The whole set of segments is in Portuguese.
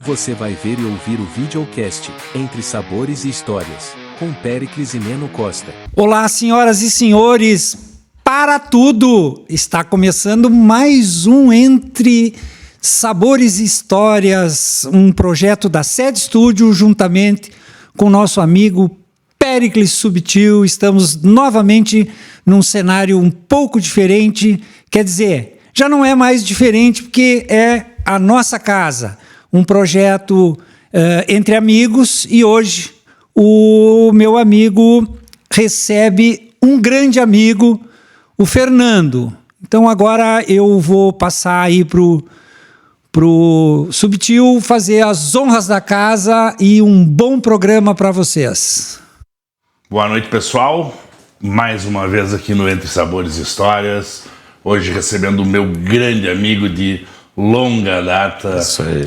Você vai ver e ouvir o videocast Entre Sabores e Histórias, com Péricles e Neno Costa. Olá, senhoras e senhores, para tudo! Está começando mais um Entre Sabores e Histórias, um projeto da Sede Studio, juntamente com o nosso amigo Péricles Subtil. Estamos novamente num cenário um pouco diferente, quer dizer, já não é mais diferente porque é a nossa casa. Um projeto entre amigos, e hoje o meu amigo recebe um grande amigo, o Fernando. Então agora eu vou passar aí pro Subtil fazer as honras da casa e um bom programa para vocês. Boa noite, pessoal. Mais uma vez aqui no Entre Sabores e Histórias. Hoje recebendo o meu grande amigo de longa data,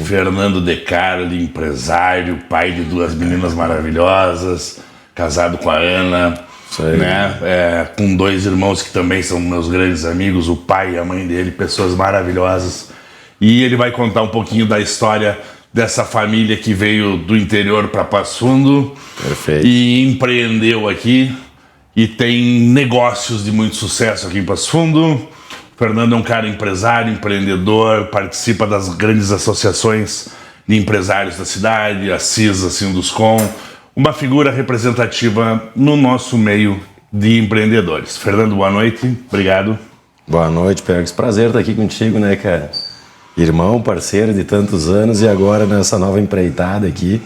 Fernando De Carli, empresário, pai de duas meninas maravilhosas, casado com a Ana, né? Com dois irmãos que também são meus grandes amigos, o pai e a mãe dele, pessoas maravilhosas. E ele vai contar um pouquinho da história dessa família que veio do interior para Passo Fundo. Perfeito. E empreendeu aqui e tem negócios de muito sucesso aqui em Passo Fundo. Fernando é um cara empresário, empreendedor, participa das grandes associações de empresários da cidade, a CIS, a Sinduscom, uma figura representativa no nosso meio de empreendedores. Fernando, boa noite, obrigado. Boa noite, Pérez. Prazer estar aqui contigo, né, cara? Irmão, parceiro de tantos anos, e agora nessa nova empreitada aqui,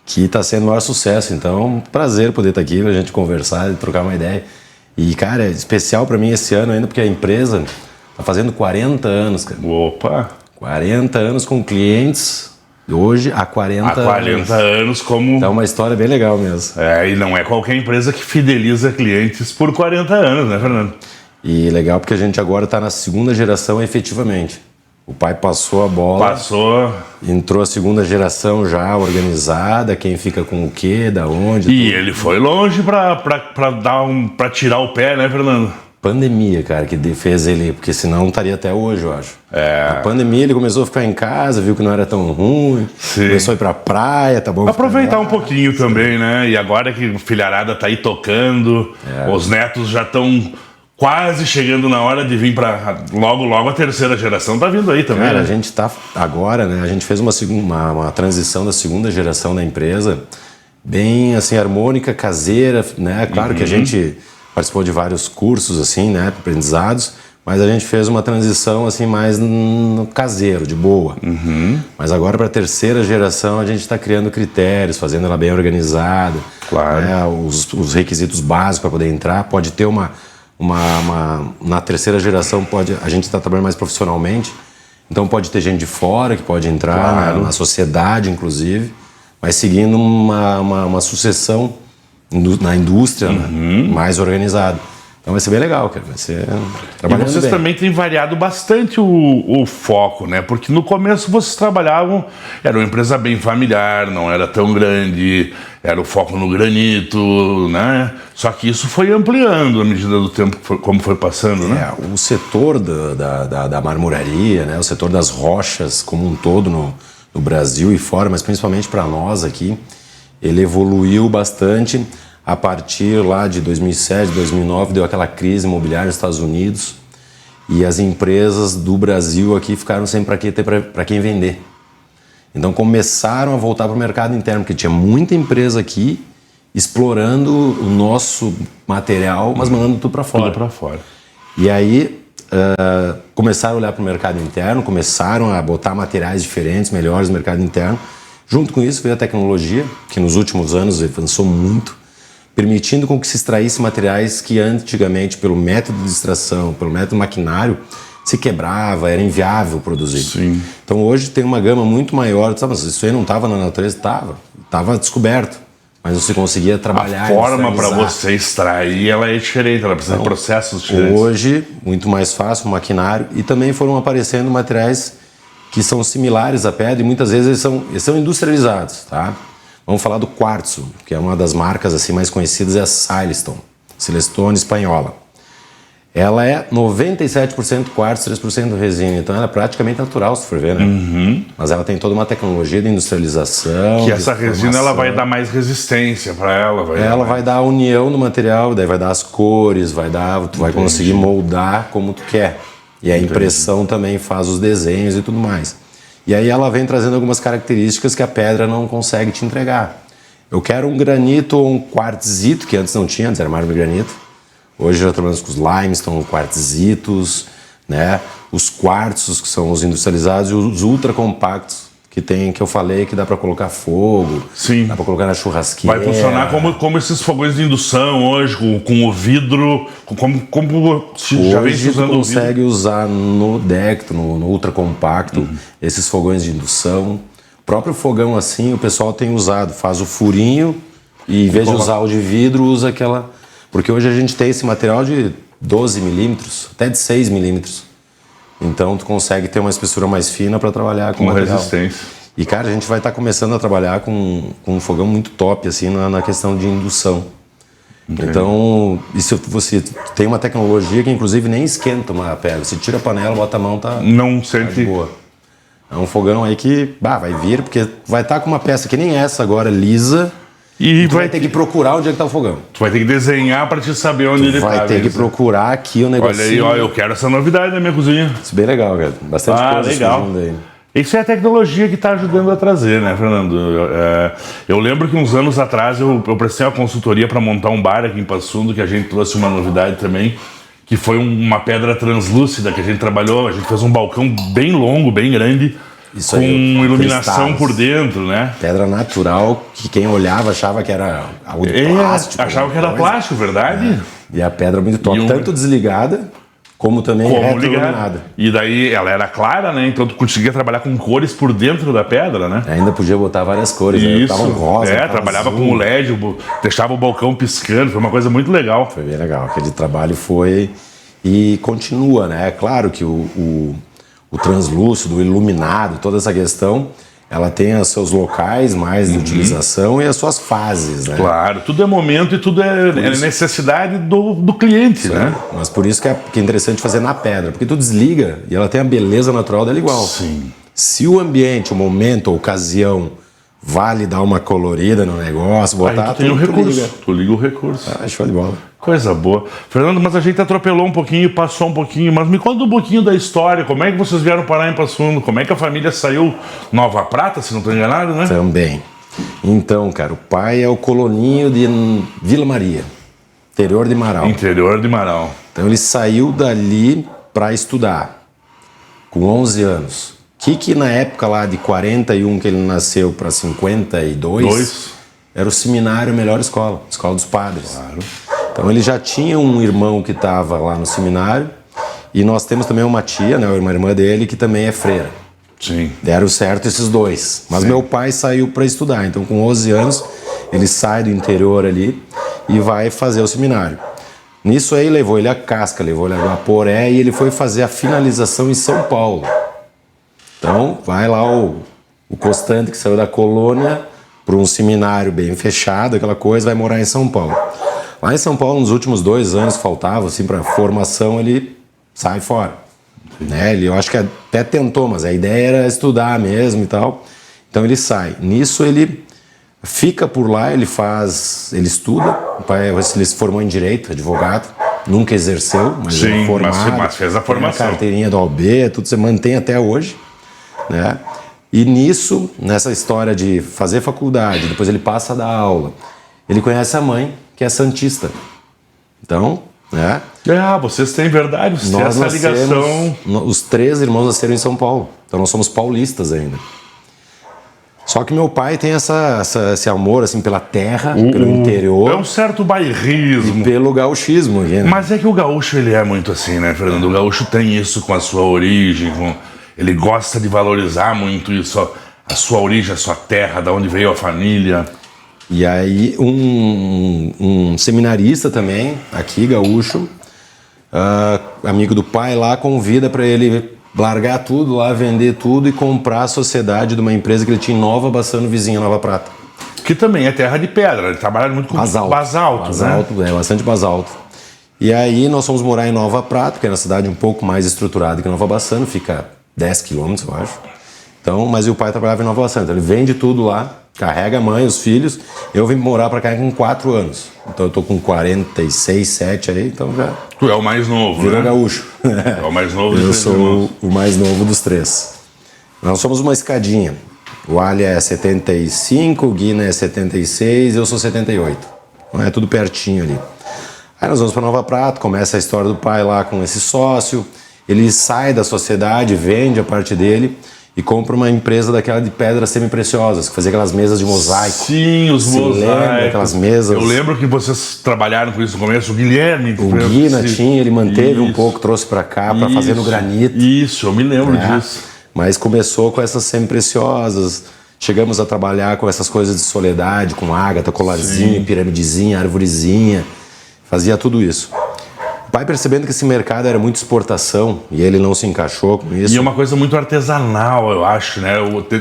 que está sendo o maior sucesso. Então, prazer poder estar aqui, pra gente conversar e trocar uma ideia. E, cara, é especial para mim esse ano ainda, porque a empresa tá fazendo 40 anos, cara. Opa! 40 anos com clientes, hoje há 40 anos. Há 40 anos como... Então é uma história bem legal mesmo. E não é qualquer empresa que fideliza clientes por 40 anos, né, Fernando? E legal porque a gente agora tá na segunda geração efetivamente. O pai passou a bola. Passou. Entrou a segunda geração já organizada, quem fica com o quê, da onde. E tudo. Ele foi longe pra tirar o pé, né, Fernando? Pandemia, cara, que fez ele, porque senão não estaria até hoje, eu acho. A pandemia ele começou a ficar em casa, viu que não era tão ruim, começou a ir pra praia, tá bom. Aproveitar um pouquinho também, né? E agora que a filharada tá aí tocando, os netos já estão quase chegando na hora de vir para logo a terceira geração tá vindo aí também. Cara, né? A gente tá agora, né? A gente fez uma transição da segunda geração da empresa bem assim harmônica, caseira, né? Claro que a gente participou de vários cursos assim, né, aprendizados, mas a gente fez uma transição assim mais no caseiro, de boa. Mas agora para a terceira geração a gente está criando critérios, fazendo ela bem organizada, claro. Né? Os requisitos básicos para poder entrar, pode ter na terceira geração a gente está trabalhando mais profissionalmente, então pode ter gente de fora que pode entrar, claro, na sociedade inclusive, mas seguindo uma sucessão na indústria, né, mais organizada. Então vai ser bem legal, cara. Vai ser trabalhando bem. E vocês também têm variado bastante o foco, né? Porque no começo vocês trabalhavam, era uma empresa bem familiar, não era tão grande, era o foco no granito, né? Só que isso foi ampliando à medida do tempo, como foi passando, né? O setor da marmoraria, né? O setor das rochas como um todo no Brasil e fora, mas principalmente para nós aqui, ele evoluiu bastante a partir lá de 2007, 2009, deu aquela crise imobiliária nos Estados Unidos e as empresas do Brasil aqui ficaram sem para quem vender. Então começaram a voltar para o mercado interno, porque tinha muita empresa aqui explorando o nosso material, mas mandando tudo para fora. Tudo para fora. E aí começaram a olhar para o mercado interno, começaram a botar materiais diferentes, melhores no mercado interno. Junto com isso veio a tecnologia, que nos últimos anos avançou muito, permitindo com que se extraísse materiais que antigamente, pelo método de extração, pelo método maquinário, se quebrava, era inviável produzir. Sim. Então hoje tem uma gama muito maior. Mas isso aí não estava na natureza? Estava descoberto, mas não se conseguia trabalhar. A forma para você extrair ela é diferente, ela precisa de processos diferentes. Hoje, muito mais fácil, o maquinário, e também foram aparecendo materiais que são similares à pedra e muitas vezes eles são industrializados, tá? Vamos falar do quartzo, que é uma das marcas assim mais conhecidas, é a Silestone espanhola. ela é 97% quartzo, 3% resina. Então ela é praticamente natural, se for ver, né? Mas ela tem toda uma tecnologia de industrialização. Que essa resina ela vai dar mais resistência para ela. Ela vai dar a união do material, daí vai dar as cores, tu vai conseguir moldar como tu quer. E a impressão também faz os desenhos e tudo mais. E aí ela vem trazendo algumas características que a pedra não consegue te entregar. Eu quero um granito ou um quartzito, que antes não tinha, antes era mármore e granito. Hoje já trabalhamos com os limestone, quartzitos, né? Os quartzos, que são os industrializados, e os ultra compactos, que eu falei que dá para colocar fogo, Sim. Dá para colocar na churrasqueira. Vai funcionar como esses fogões de indução hoje, com o vidro, como já vem Hoje usando tu consegue usar no Decto, no ultra compacto, esses fogões de indução. O próprio fogão assim, o pessoal tem usado, faz o furinho e em vez de usar o de vidro, usa aquela... Porque hoje a gente tem esse material de 12 milímetros, até de 6 milímetros. Então tu consegue ter uma espessura mais fina para trabalhar com material. resistência. E cara, a gente vai estar começando a trabalhar com um fogão muito top assim na questão de indução. Entendi. Então, isso você tem uma tecnologia que inclusive nem esquenta uma pedra. Você tira a panela, bota a mão, não sente de boa. É um fogão aí que vai vir, porque vai estar com uma peça que nem essa agora, lisa. E tu vai ter que procurar onde é que tá o fogão. Tu vai ter que desenhar para te saber onde ele tá. Vai ter que procurar aqui o negócio. Olha aí, eu quero essa novidade na minha cozinha. Isso é bem legal, cara. Bastante coisa legal. Aí. Isso é a tecnologia que está ajudando a trazer, né, Fernando? Eu lembro que uns anos atrás eu prestei uma consultoria para montar um bar aqui em Passo Fundo, que a gente trouxe uma novidade também, que foi uma pedra translúcida que a gente trabalhou. A gente fez um balcão bem longo, bem grande, isso com aí, iluminação por dentro, né? Pedra natural, que quem olhava achava que era algo de plástico. Achava que era plástico, verdade? E a pedra muito top, tanto desligada, como também retroiluminada. E daí ela era clara, né? Então tu conseguia trabalhar com cores por dentro da pedra, né? Ainda podia botar várias cores, né? Isso, tava rosa, trabalhava azul. com o LED, deixava o balcão piscando, foi uma coisa muito legal. Foi bem legal, aquele trabalho foi e continua, né? É claro que o translúcido, o iluminado, toda essa questão, ela tem os seus locais mais de utilização e as suas fases, né? Claro, tudo é momento e tudo é necessidade do cliente, né? Mas por isso que é interessante fazer na pedra, porque tu desliga e ela tem a beleza natural dela igual. Sim. Se o ambiente, o momento, a ocasião vale dar uma colorida no negócio, botar... Aí tu tem o recurso, tu liga o recurso. Show de bola. Coisa boa. Fernando, mas a gente atropelou um pouquinho, passou um pouquinho, mas me conta um pouquinho da história, como é que vocês vieram parar em Passo Fundo, como é que a família saiu Nova Prata, se não estou enganado, né? Também. Então, cara, o pai é o coloninho de Vila Maria, interior de Marau. Interior de Marau. Então ele saiu dali para estudar, com 11 anos. Que na época lá de 41 que ele nasceu para 52, era o seminário Melhor Escola, Escola dos Padres. Claro. Então ele já tinha um irmão que estava lá no seminário e nós temos também uma tia, né, uma irmã dele que também é freira. Sim. Deram certo esses dois. Mas meu pai saiu para estudar, então com 11 anos ele sai do interior ali e vai fazer o seminário. Nisso aí levou ele a Casca, levou ele a Guaporé e ele foi fazer a finalização em São Paulo. Então vai lá o Constante que saiu da colônia para um seminário bem fechado, aquela coisa, vai morar em São Paulo. Lá em São Paulo, nos últimos 2 anos faltava assim, para formação, ele sai fora. Né? Eu acho que até tentou, mas a ideia era estudar mesmo e tal. Então ele sai. Nisso ele fica por lá, ele estuda. O pai ele se formou em Direito, advogado. Nunca exerceu, mas ele é formado. Mas fez a formação. A carteirinha da OAB, tudo se mantém até hoje. Né? E nessa história de fazer faculdade, depois ele passa a dar aula, ele conhece a mãe, que é santista. Então, né? Vocês têm verdade, vocês têm essa ligação. Os 3 irmãos nasceram em São Paulo, então nós somos paulistas ainda. Só que meu pai tem esse amor assim, pela terra, pelo interior. É um certo bairrismo. E pelo gauchismo. Né? Mas é que o gaúcho ele é muito assim, né, Fernando? O gaúcho tem isso com a sua origem, ele gosta de valorizar muito isso, a sua origem, a sua terra, da onde veio a família. E aí um seminarista também, aqui, gaúcho, amigo do pai lá, convida para ele largar tudo lá, vender tudo e comprar a sociedade de uma empresa que ele tinha em Nova Bassano, vizinha Nova Prata. Que também é terra de pedra, ele trabalha muito com basalto, né? É, bastante basalto. E aí nós fomos morar em Nova Prata, que é uma cidade um pouco mais estruturada que Nova Bassano, fica 10 quilômetros, eu acho. Então, mas o pai trabalhava em Nova Bassano, então ele vende tudo lá, carrega a mãe, os filhos. Eu vim morar pra cá com 4 anos. Então eu tô com 46, 7 aí, então já... Tu é o mais novo, Virou né? gaúcho. É o mais novo. Eu sou o mais novo dos 3. Nós somos uma escadinha. O Ali é 75, o Guina é 76, eu sou 78. Então é tudo pertinho ali. Aí nós vamos para Nova Prata, começa a história do pai lá com esse sócio. Ele sai da sociedade, vende a parte dele e compra uma empresa daquela de pedras semi-preciosas, que fazia aquelas mesas de mosaico. Sim, os mosaicos. Lembra aquelas mesas? Eu lembro que vocês trabalharam com isso no começo. O Guilherme... O Guina tinha, ele manteve um pouco, trouxe para cá, para fazer no granito. Isso, eu me lembro disso. Mas começou com essas semi-preciosas. Chegamos a trabalhar com essas coisas de soledade, com ágata, colarzinho, piramidezinha, arvorezinha. Fazia tudo isso. O pai, percebendo que esse mercado era muito exportação e ele não se encaixou com isso. E é uma coisa muito artesanal, eu acho, né?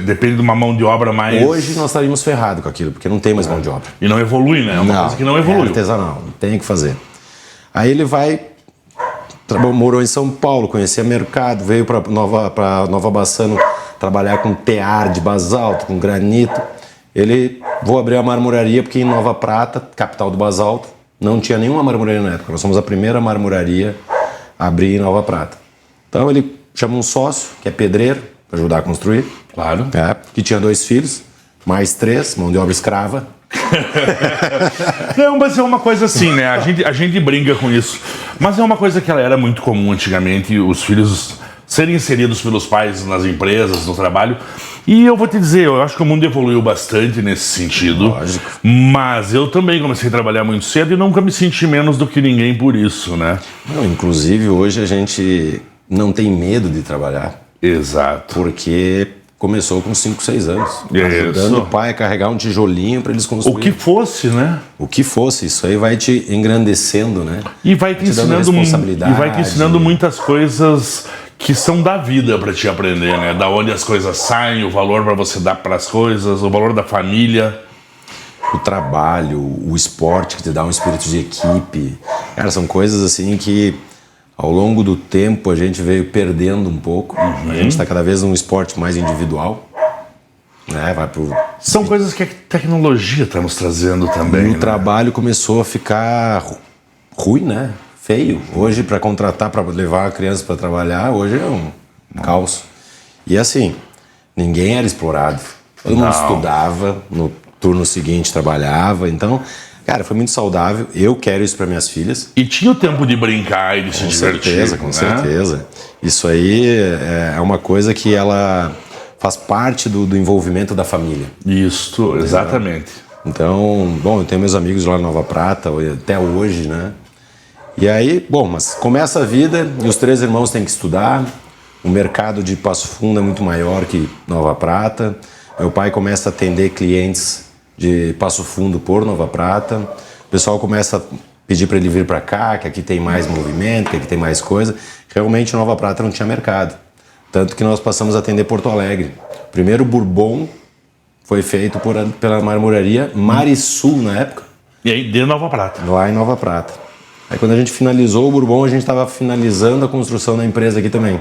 Depende de uma mão de obra mais... Hoje nós estaríamos ferrados com aquilo, porque não tem mais mão de obra. E não evolui, né? É uma coisa que não evolui. É artesanal, tem que fazer. Aí ele vai, morou em São Paulo, conhecia mercado, veio para Nova Bassano trabalhar com tear de basalto, com granito. Vou abrir a marmoraria, porque em Nova Prata, capital do basalto, não tinha nenhuma marmoraria na época. Nós somos a primeira marmoraria a abrir em Nova Prata. Então ele chama um sócio, que é pedreiro, para ajudar a construir. Claro. Que tinha 2 filhos, mais 3, mão de obra escrava. Não, mas é uma coisa assim, né? A gente brinca com isso. Mas é uma coisa que ela era muito comum antigamente, os filhos serem inseridos pelos pais nas empresas, no trabalho. E eu vou te dizer, eu acho que o mundo evoluiu bastante nesse sentido. Lógico. Mas eu também comecei a trabalhar muito cedo e nunca me senti menos do que ninguém por isso, né? Não, inclusive, hoje a gente não tem medo de trabalhar. Exato. Porque começou com 5, 6 anos. Isso. Ajudando o pai a carregar um tijolinho para eles construírem. O que fosse, né? O que fosse. Isso aí vai te engrandecendo, né? E vai te ensinando muitas coisas que são da vida para te aprender, né? Da onde as coisas saem, o valor para você dar para as coisas, o valor da família. O trabalho, o esporte que te dá um espírito de equipe. Cara, são coisas assim que ao longo do tempo a gente veio perdendo um pouco. A gente está cada vez num esporte mais individual. Né? São coisas que a tecnologia está nos trazendo também. E o trabalho começou a ficar ruim, né? Feio. Hoje, para contratar, para levar a criança para trabalhar, hoje é um caos. E assim, ninguém era explorado. Todo mundo estudava, no turno seguinte trabalhava. Então, cara, foi muito saudável. Eu quero isso para minhas filhas. E tinha o tempo de brincar e de se divertir. Com certeza. Isso aí é uma coisa que ela faz parte do envolvimento da família. Isso, exatamente. Então, bom, eu tenho meus amigos lá na Nova Prata, até hoje, né? E aí, bom, mas começa a vida e os 3 irmãos têm que estudar. O mercado de Passo Fundo é muito maior que Nova Prata. Meu pai começa a atender clientes de Passo Fundo por Nova Prata. O pessoal começa a pedir para ele vir para cá, que aqui tem mais movimento, que aqui tem mais coisa. Realmente Nova Prata não tinha mercado. Tanto que nós passamos a atender Porto Alegre. O primeiro Bourbon foi feito pela marmoraria Marisul na época. E aí, de Nova Prata. Lá em Nova Prata. Aí quando a gente finalizou o Bourbon, a gente estava finalizando a construção da empresa aqui também.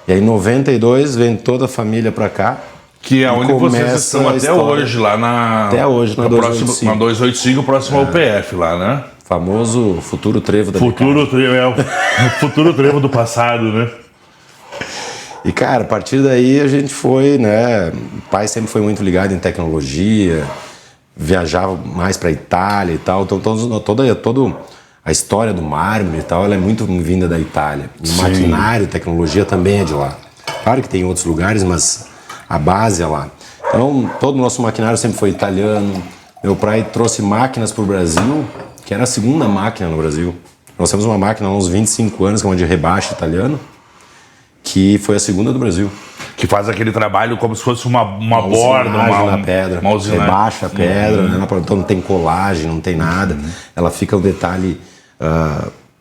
E aí em 92 vem toda a família para cá. Que é onde vocês estão até hoje, lá na... Até hoje, na 285. Na 285, próximo ao PF lá, né? Famoso futuro trevo da Futuro trevo, o futuro trevo do passado, né? E cara, a partir daí a gente foi, né? O pai sempre foi muito ligado em tecnologia, viajava mais para Itália e tal. Então toda a história do mármore e tal, ela é muito vinda da Itália. O maquinário, tecnologia também é de lá. Claro que tem em outros lugares, mas a base é lá. Então, todo o nosso maquinário sempre foi italiano. Meu pai trouxe máquinas para o Brasil, que era a segunda máquina no Brasil. Nós temos uma máquina há uns 25 anos, que é uma de rebaixo italiano, que foi a segunda do Brasil. Que faz aquele trabalho como se fosse uma borda, na pedra. Uma usinagem. Rebaixa a pedra, né? Então não tem colagem, não tem nada. Ela fica um detalhe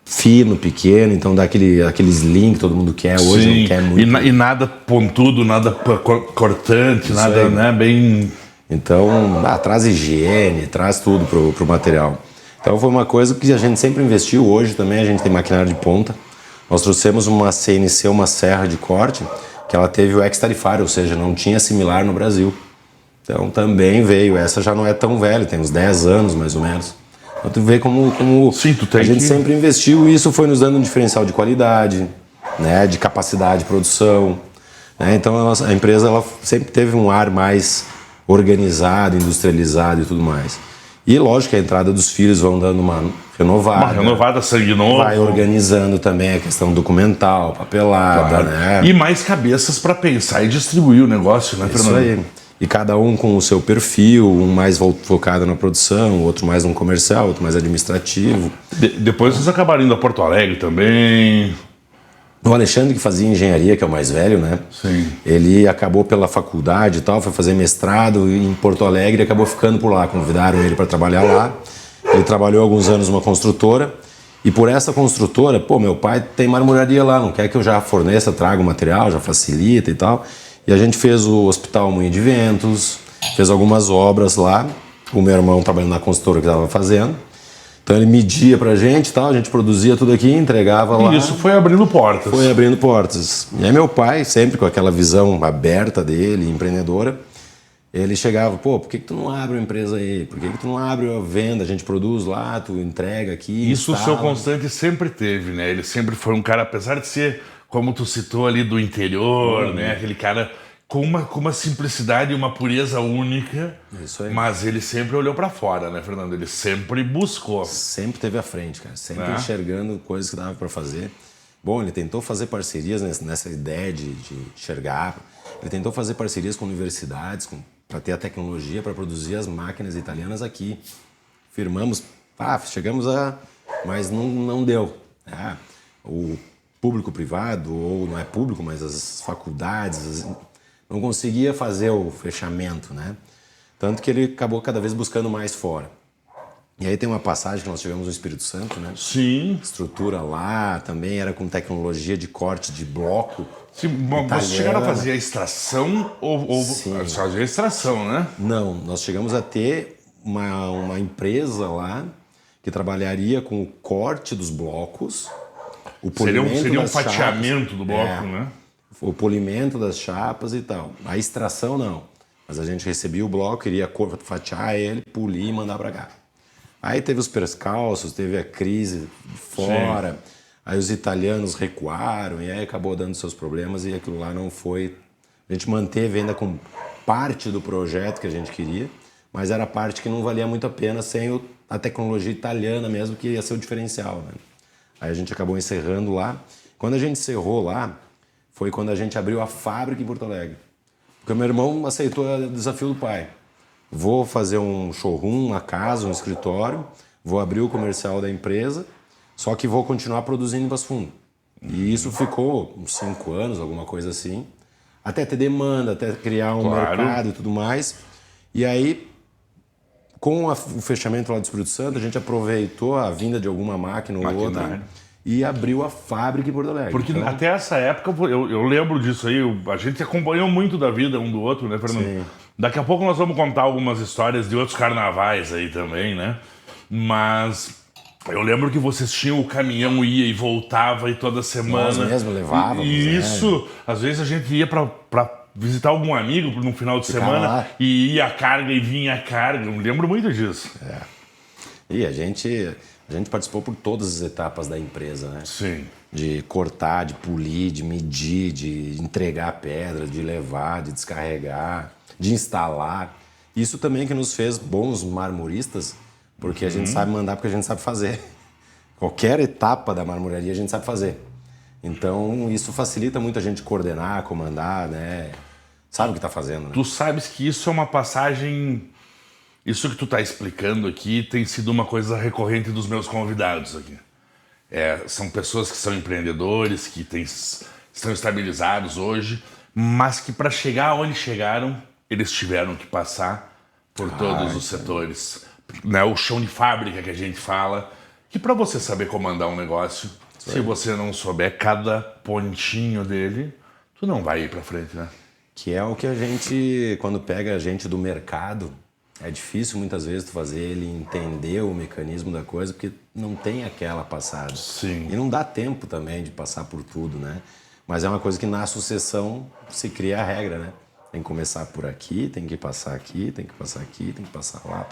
fino, pequeno, então dá aquele slim que todo mundo quer. Hoje não quer muito. E nada pontudo, nada cortante, isso nada, aí, né, bem... Então, traz higiene, traz tudo pro material. Então foi uma coisa que a gente sempre investiu. Hoje também a gente tem maquinário de ponta. Nós trouxemos uma CNC, uma serra de corte, que ela teve o ex-tarifário, ou seja, não tinha similar no Brasil. Então também veio. Essa já não é tão velha, tem uns 10 anos mais ou menos. Então tu vê como Sim, a gente sempre investiu e isso foi nos dando um diferencial de qualidade, né, de capacidade de produção. Né? Então a empresa ela sempre teve um ar mais organizado, industrializado e tudo mais. E lógico que a entrada dos filhos vão dando uma renovada. Uma renovada, sangue novo. Vai organizando também a questão documental, papelada, claro. né? E mais cabeças para pensar e distribuir o negócio, né, Fernando? Isso aí. E cada um com o seu perfil, um mais focado na produção, outro mais no comercial, outro mais administrativo. Depois vocês acabaram indo a Porto Alegre também. O Alexandre, que fazia engenharia, que é o mais velho, né? Sim. Ele acabou pela faculdade e tal, foi fazer mestrado em Porto Alegre e acabou ficando por lá. Convidaram ele para trabalhar lá. Ele trabalhou alguns anos numa construtora. E por essa construtora, pô, meu pai tem marmoraria lá, não quer que eu já forneça, traga o material, já facilita e tal. E a gente fez o Hospital Moinho de Ventos, fez algumas obras lá. O meu irmão trabalhando na construtora que estava fazendo. Então ele media pra gente e tal, a gente produzia tudo aqui, entregava lá. E isso foi abrindo portas. Foi abrindo portas. E aí meu pai, sempre com aquela visão aberta dele, empreendedora, ele chegava, pô, por que tu não abre uma empresa aí? Por que tu não abre a venda? A gente produz lá, tu entrega aqui. Isso instala. o seu Constante sempre teve, né? Ele sempre foi um cara, apesar de ser, como tu citou ali, do interior, né? Aquele cara com uma simplicidade e uma pureza única. Isso aí. Mas ele sempre olhou pra fora, né, Fernando? Ele sempre buscou. Sempre teve à frente, cara. Sempre enxergando coisas que dava para fazer. Bom, ele tentou fazer parcerias nessa ideia de enxergar. Ele tentou fazer parcerias com universidades para ter a tecnologia para produzir as máquinas italianas aqui. Firmamos, chegamos a... Mas não deu. O público privado, ou não é público, mas as faculdades... não conseguia fazer o fechamento, né? Tanto que ele acabou cada vez buscando mais fora. E aí tem uma passagem que nós tivemos no Espírito Santo, né? Sim. Estrutura lá, também era com tecnologia de corte de bloco. Sim, bom, vocês chegaram a fazer a extração ou fazer a extração, né? Não, nós chegamos a ter uma empresa lá que trabalharia com o corte dos blocos, o polimento seria um das fatiamento chapas, do bloco, né? O polimento das chapas e tal. A extração não. Mas a gente recebia o bloco, iria fatiar ele, polir e mandar para cá. Aí teve os percalços, teve a crise de fora. Sim. Aí os italianos recuaram e aí acabou dando seus problemas e aquilo lá não foi... A gente manteve ainda com parte do projeto que a gente queria, mas era a parte que não valia muito a pena sem a tecnologia italiana mesmo, que ia ser o diferencial, né? Aí a gente acabou encerrando lá. Quando a gente encerrou lá, foi quando a gente abriu a fábrica em Porto Alegre. Porque meu irmão aceitou o desafio do pai. Vou fazer um showroom, uma casa, um escritório, vou abrir o comercial da empresa, só que vou continuar produzindo em Passo Fundo. E isso ficou uns 5 anos, alguma coisa assim, até ter demanda, até criar um mercado e tudo mais. E aí, com o fechamento lá do Espírito Santo, a gente aproveitou a vinda de alguma máquina ou outra e abriu a fábrica em Porto Alegre. Porque até essa época, eu lembro disso aí, a gente acompanhou muito da vida um do outro, né, Fernando? Sim. Daqui a pouco nós vamos contar algumas histórias de outros carnavais aí também, né? Mas eu lembro que vocês tinham o caminhão, ia e voltava e toda semana. Nós mesmo levávamos. E isso, às vezes a gente ia pra visitar algum amigo no final de semana lá. E ia a carga e vinha a carga. Eu lembro muito disso. E a gente participou por todas as etapas da empresa, né? Sim. De cortar, de polir, de medir, de entregar a pedra, de levar, de descarregar, de instalar. Isso também que nos fez bons marmoristas, porque a gente sabe mandar, porque a gente sabe fazer. Qualquer etapa da marmoraria a gente sabe fazer. Então isso facilita muito a gente coordenar, comandar, né? Sabe o que está fazendo, né? Tu sabes que isso é uma passagem... Isso que tu está explicando aqui tem sido uma coisa recorrente dos meus convidados aqui. São pessoas que são empreendedores, que estão estabilizados hoje, mas que para chegar onde chegaram, eles tiveram que passar por todos os setores. Né? O chão de fábrica que a gente fala, que para você saber comandar um negócio, se você não souber cada pontinho dele, tu não vai ir para frente, né? Que é o que a gente, quando pega a gente do mercado, É difícil muitas vezes tu fazer ele entender o mecanismo da coisa, porque não tem aquela passagem. Sim. E não dá tempo também de passar por tudo, né? Mas é uma coisa que na sucessão se cria a regra, né? Tem que começar por aqui, tem que passar aqui, tem que passar aqui, tem que passar lá,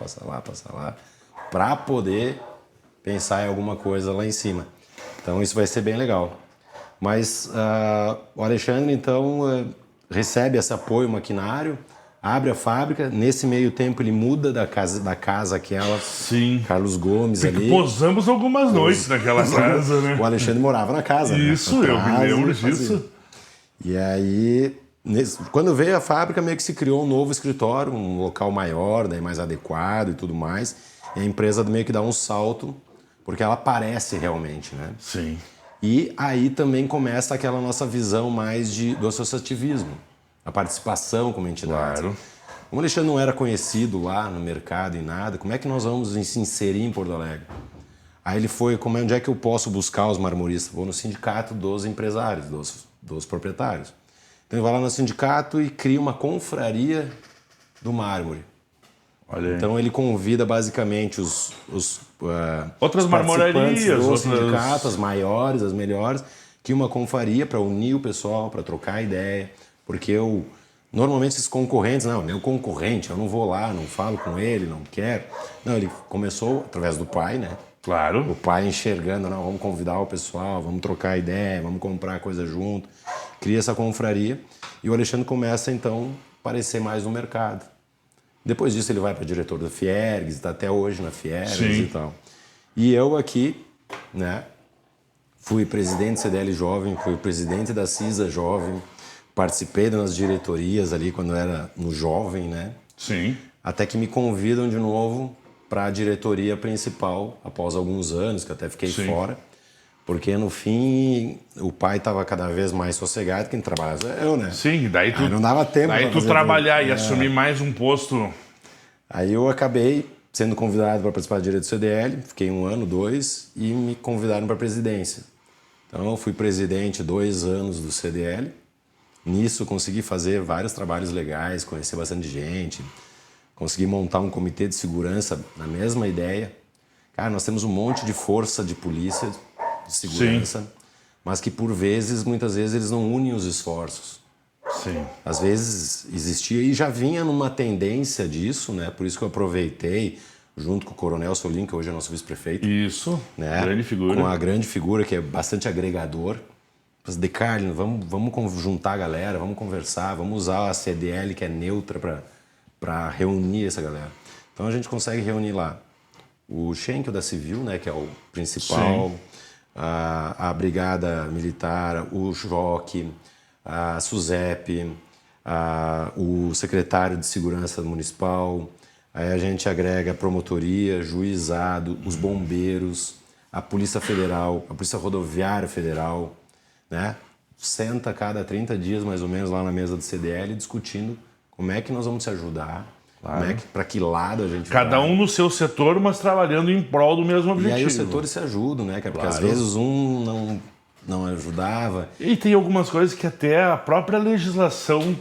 para poder pensar em alguma coisa lá em cima. Então isso vai ser bem legal. Mas o Alexandre, então, recebe esse apoio maquinário, abre a fábrica, nesse meio tempo ele muda da casa aquela, Sim. Carlos Gomes ali. Posamos algumas noites naquela casa, né? O Alexandre morava na casa. Isso, né? eu me lembro disso. Fazia. E aí, quando veio a fábrica, meio que se criou um novo escritório, um local maior, daí mais adequado e tudo mais. E a empresa meio que dá um salto, porque ela aparece realmente, né? Sim. E aí também começa aquela nossa visão mais do associativismo, a participação como entidade. Claro. Como o Alexandre não era conhecido lá no mercado e nada, como é que nós vamos se inserir em Porto Alegre? Aí ele foi, onde é que eu posso buscar os marmoristas? Vou no sindicato dos empresários, dos proprietários. Então ele vai lá no sindicato e cria uma confraria do mármore. Olha aí. Então ele convida basicamente os outras marmorarias, do sindicato, as maiores, as melhores, que uma confraria para unir o pessoal, para trocar ideia, porque normalmente esses concorrentes, não, meu concorrente, eu não vou lá, não falo com ele, não quero. Não, ele começou através do pai, né? Claro. O pai enxergando, não, vamos convidar o pessoal, vamos trocar ideia, vamos comprar coisa junto. Cria essa confraria e o Alexandre começa então a aparecer mais no mercado. Depois disso ele vai para diretor da Fiergs, está até hoje na Fiergs e tal. E eu aqui, né, fui presidente do CDL Jovem, fui presidente da CISA Jovem, participei das diretorias ali quando era no Jovem, né? Sim. Até que me convidam de novo para a diretoria principal, após alguns anos, que eu até fiquei fora. Porque no fim, o pai estava cada vez mais sossegado, quem trabalhava eu, né? Sim, daí tu... não dava tempo. Daí tu trabalhar e assumir mais um posto. Aí eu acabei sendo convidado para participar da diretoria do CDL, fiquei 1 ano, 2, e me convidaram para a presidência. Então eu fui presidente 2 anos do CDL. Nisso consegui fazer vários trabalhos legais, conhecer bastante gente, consegui montar um comitê de segurança na mesma ideia. Cara, nós temos um monte de força de polícia, de segurança, mas que por vezes, muitas vezes, eles não unem os esforços. Sim. Às vezes existia e já vinha numa tendência disso, né? Por isso que eu aproveitei, junto com o Coronel Solim, que hoje é nosso vice-prefeito. Isso, né? Grande figura. Com a grande figura, que é bastante agregador. De Carlin, vamos juntar a galera, vamos conversar, vamos usar a CDL, que é neutra, para reunir essa galera. Então a gente consegue reunir lá o Schenkel da Civil, né, que é o principal, a Brigada Militar, o JOC, a SUSEP, o secretário de Segurança Municipal, aí a gente agrega a promotoria, juizado, os bombeiros, a Polícia Federal, a Polícia Rodoviária Federal, né? Senta cada 30 dias mais ou menos lá na mesa do CDL discutindo como é que nós vamos se ajudar, para que lado a gente Cada vai. um no seu setor, mas trabalhando em prol do mesmo objetivo. E aí os setores se ajudam, né, cara? Porque às vezes um não ajudava. E tem algumas coisas que até a própria legislação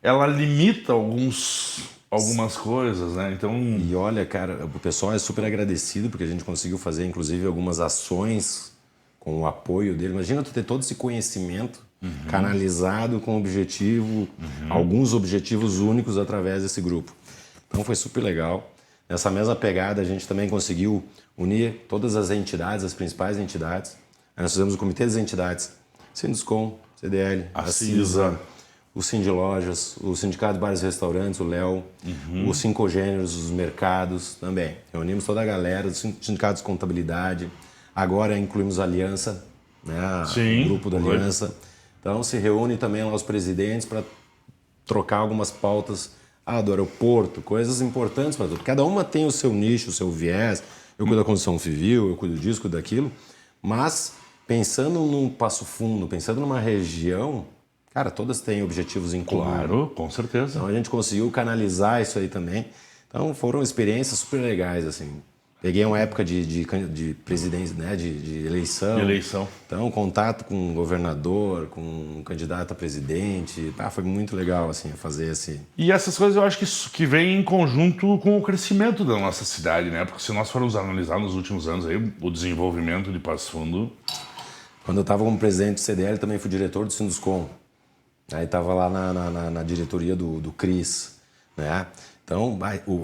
ela limita algumas coisas, né? Então... E olha, cara, o pessoal é super agradecido porque a gente conseguiu fazer, inclusive, algumas ações com o apoio dele. Imagina tu ter todo esse conhecimento canalizado com objetivo, alguns objetivos únicos através desse grupo. Então foi super legal. Nessa mesma pegada, a gente também conseguiu unir todas as entidades, as principais entidades. Aí nós fizemos o Comitê das Entidades, Sinduscom, CDL, a CISA, o Sindilojas, o Sindicato de Bares e Restaurantes, o Léo, os 5 gêneros, os mercados também. Reunimos toda a galera, os sindicatos de contabilidade. Agora incluímos a Aliança, né, o grupo da Aliança. Então se reúne também lá os presidentes para trocar algumas pautas do aeroporto, coisas importantes para tudo. Cada uma tem o seu nicho, o seu viés. Eu cuido da construção civil, eu cuido disso, cuido daquilo. Mas pensando num Passo Fundo, pensando numa região, cara, todas têm objetivos em comum. Claro, com certeza. Então a gente conseguiu canalizar isso aí também. Então foram experiências super legais, assim. Peguei uma época de presidência, né, de eleição. Então, contato com o governador, com um candidato a presidente. Foi muito legal, assim, fazer esse... E essas coisas eu acho que vem em conjunto com o crescimento da nossa cidade, né? Porque se nós formos analisar nos últimos anos aí, o desenvolvimento de Passo Fundo... Quando eu estava como presidente do CDL, também fui diretor do Sinduscom. Aí estava lá na diretoria do CRIS, né? Então,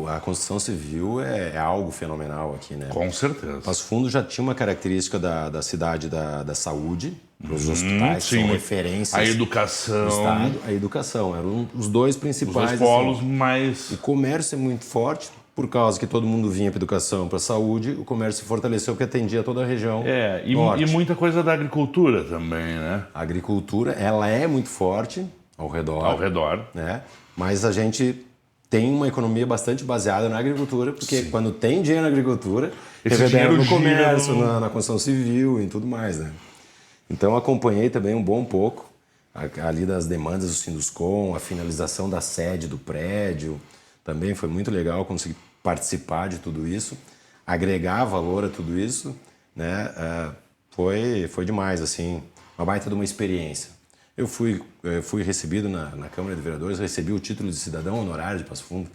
a construção civil é algo fenomenal aqui, né? Com certeza. Passo Fundo já tinha uma característica da cidade da saúde, os hospitais são referências. A educação. Estado, a educação, eram os dois principais. Os dois polos, assim. mas... O comércio é muito forte, por causa que todo mundo vinha para educação, para saúde, o comércio se fortaleceu porque atendia toda a região norte. E muita coisa da agricultura também, né? A agricultura, ela é muito forte ao redor. Né? Mas a gente... tem uma economia bastante baseada na agricultura, porque quando tem dinheiro na agricultura, reverbera no comércio, na construção civil e tudo mais, né? Então, acompanhei também um bom pouco ali das demandas do Sinduscom, a finalização da sede do prédio, também foi muito legal conseguir participar de tudo isso, agregar valor a tudo isso, né? Foi demais, assim, uma baita de uma experiência. Eu fui recebido na Câmara de Vereadores, recebi o título de cidadão honorário de Passo Fundo.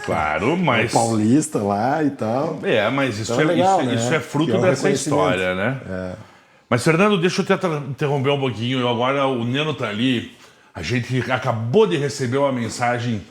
Claro, mas... paulista lá e tal. Mas isso, então legal, né? Isso é fruto dessa história, né? Mas, Fernando, deixa eu te interromper um pouquinho. Agora o Neno tá ali. A gente acabou de receber uma mensagem